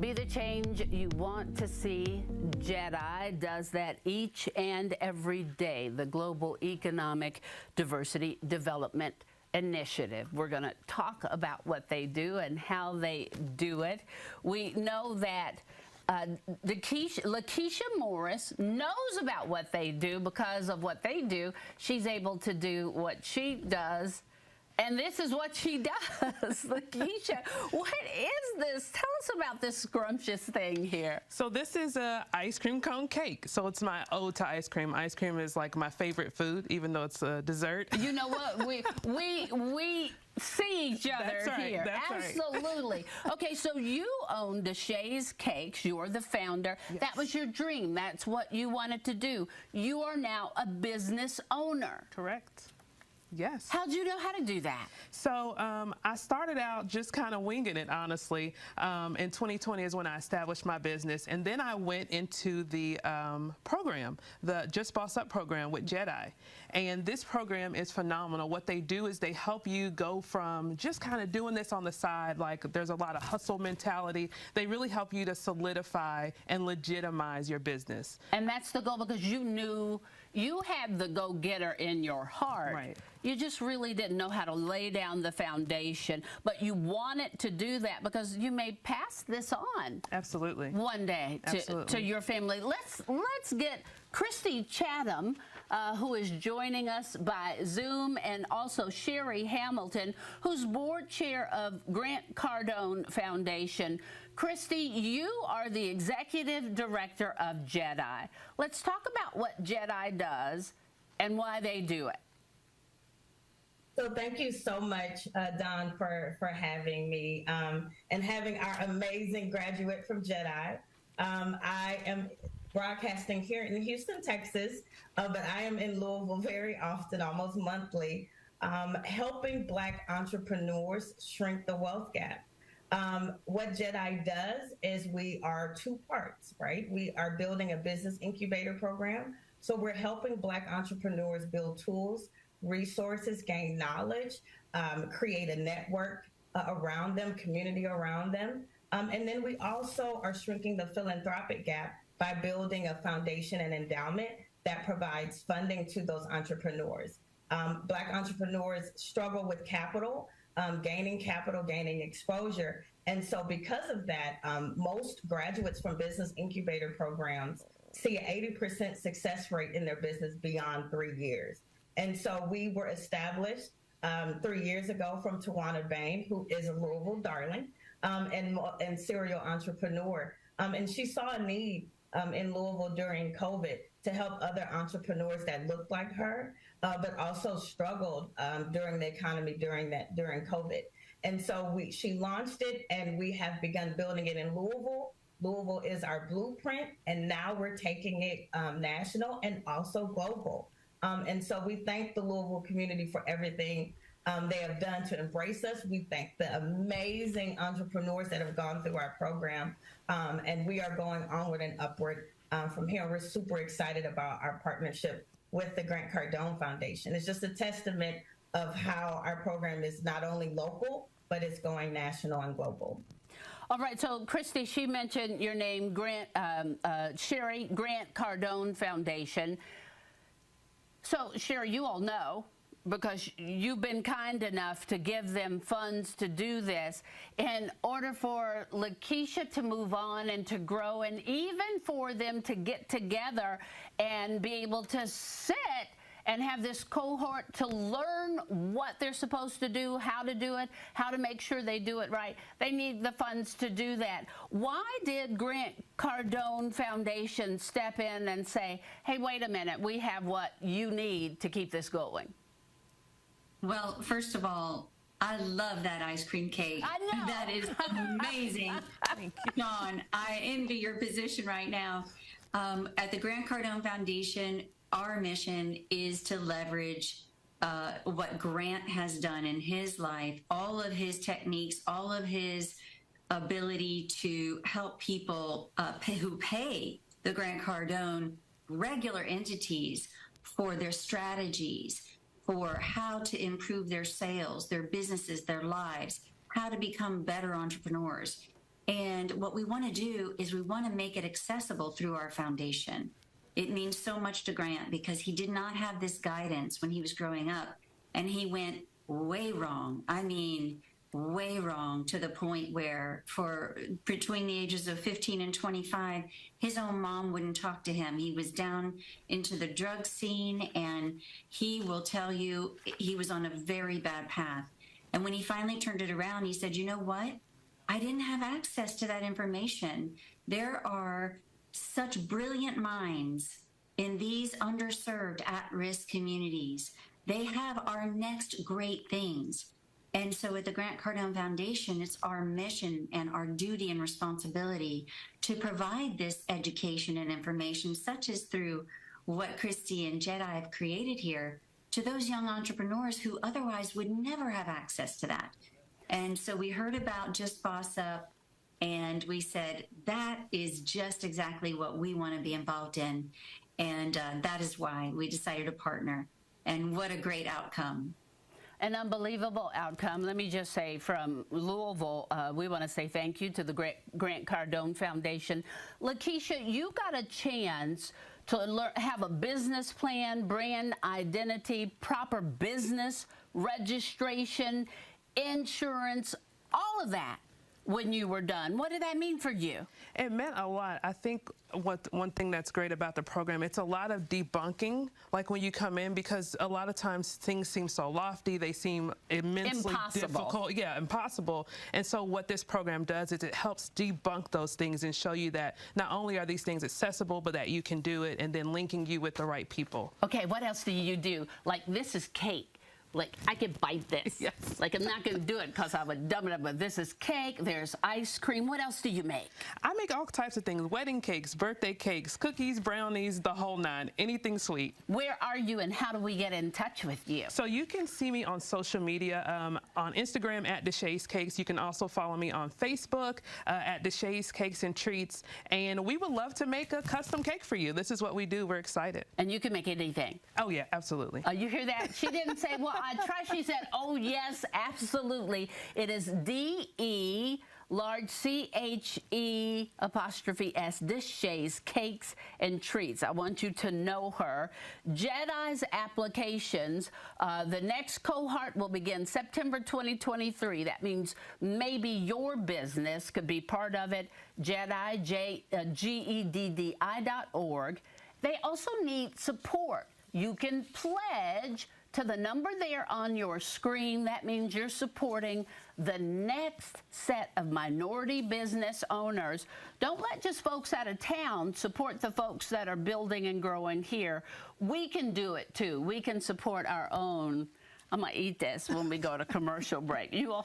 Be the change you want to see. Geddi does that each and every day. The Global Economic Diversity Development Initiative. We're going to talk about what they do and how they do it. We know that Lakeisha Morris knows about what they do. Because of what they do, she's able to do what she does. And this is what she does. Lakeisha, what is this? Tell us about this scrumptious thing here. So this is a ice cream cone cake. So it's my ode to ice cream. Ice cream is like my favorite food, even though it's a dessert. You know what? We see each other here. That's absolutely. Right. Okay, so you own Deshae's Cakes. You're the founder. Yes. That was your dream. That's what you wanted to do. You are now a business owner. Correct. Yes. How'd you know how to do that? So I started out just kind of winging it, honestly. In 2020 is when I established my business. And then I went into the program, the Just Boss Up program with Geddi. And this program is phenomenal. What they do is they help you go from just kind of doing this on the side, like there's a lot of hustle mentality. They really help you to solidify and legitimize your business. And that's the goal, because you knew you had the go-getter in your heart. Right. You just really didn't know how to lay down the foundation, but you wanted to do that because you may pass this on. Absolutely. One day to your family. Let's get Christy Chatham, who is joining us by Zoom, and also Sherry Hamilton, who's board chair of Grant Cardone Foundation. Christy, you are the executive director of Geddi. Let's talk about what Geddi does and why they do it. So thank you so much, Don, for having me and having our amazing graduate from Geddi. I am broadcasting here in Houston, Texas, but I am in Louisville very often, almost monthly, helping Black entrepreneurs shrink the wealth gap. What Geddi does is we are two parts, right? We are building a business incubator program. So we're helping Black entrepreneurs build tools, resources, gain knowledge, create a network around them, community around them. And then we also are shrinking the philanthropic gap by building a foundation and endowment that provides funding to those entrepreneurs. Black entrepreneurs struggle with capital, gaining exposure. And so because of that, most graduates from business incubator programs see an 80% success rate in their business beyond 3 years. And so we were established 3 years ago from Tawana Bain, who is a Louisville darling and serial entrepreneur. And she saw a need in Louisville during COVID to help other entrepreneurs that looked like her, but also struggled during the economy during COVID. And so she launched it, and we have begun building it in Louisville. Louisville is our blueprint, and now we're taking it national and also global. And so we thank the Louisville community for everything they have done to embrace us. We thank the amazing entrepreneurs that have gone through our program, and we are going onward and upward from here. We're super excited about our partnership with the Grant Cardone Foundation. It's just a testament of how our program is not only local, but it's going national and global. All right, so Christy, she mentioned your name, Sherry, Grant Cardone Foundation. So, Sherry, you all know, because you've been kind enough to give them funds to do this, in order for Lakeisha to move on and to grow, and even for them to get together and be able to sit and have this cohort to learn what they're supposed to do, how to do it, how to make sure they do it right. They need the funds to do that. Why did Grant Cardone Foundation step in and say, hey, wait a minute, we have what you need to keep this going? Well, first of all, I love that ice cream cake. I know. That is amazing. Dawn, I envy your position right now. At the Grant Cardone Foundation, our mission is to leverage what Grant has done in his life, all of his techniques, all of his ability to help people who pay the Grant Cardone regular entities for their strategies, for how to improve their sales, their businesses, their lives, how to become better entrepreneurs. And what we want to do is we want to make it accessible through our foundation. It means so much to Grant because he did not have this guidance when he was growing up, and he went way wrong. I mean, way wrong, to the point where for between the ages of 15 and 25, his own mom wouldn't talk to him. He was down into the drug scene, and he will tell you he was on a very bad path. And when he finally turned it around, he said, you know what? I didn't have access to that information. There are such brilliant minds in these underserved, at-risk communities. They have our next great things. And so at the Grant Cardone Foundation, it's our mission and our duty and responsibility to provide this education and information, such as through what Christy and Geddi have created here, to those young entrepreneurs who otherwise would never have access to that. And so we heard about Just Boss Up, and we said, that is just exactly what we want to be involved in. And that is why we decided to partner. And what a great outcome. An unbelievable outcome. Let me just say, from Louisville, we want to say thank you to the Grant Cardone Foundation. Lakeisha, you got a chance to have a business plan, brand identity, proper business registration, insurance, all of that when you were done. What did that mean for you? It meant a lot. I think one thing that's great about the program, it's a lot of debunking, like when you come in, because a lot of times things seem so lofty, they seem immensely difficult. Yeah, impossible. And so what this program does is it helps debunk those things and show you that not only are these things accessible, but that you can do it, and then linking you with the right people. Okay, what else do you do? Like, this is cake. Like, I could bite this. Yes. Like, I'm not going to do it because I would dumb it up, but this is cake, there's ice cream. What else do you make? I make all types of things: wedding cakes, birthday cakes, cookies, brownies, the whole nine, anything sweet. Where are you, and how do we get in touch with you? So you can see me on social media, on Instagram at Deshays Cakes. You can also follow me on Facebook at Deshays Cakes and Treats. And we would love to make a custom cake for you. This is what we do. We're excited. And you can make anything. Oh, yeah, absolutely. You hear that? She didn't say, well, I tried. She said, oh, yes, absolutely. It is D-E, large C-H-E, apostrophe S, Deshays Cakes and Treats. I want you to know her. Geddi's applications, the next cohort will begin September 2023. That means maybe your business could be part of it. Geddi, Geddi.org. They also need support. You can pledge to the number there on your screen. That means you're supporting the next set of minority business owners. Don't let just folks out of town support the folks that are building and growing here. We can do it too. We can support our own. I'm going to eat this when we go to commercial break. You all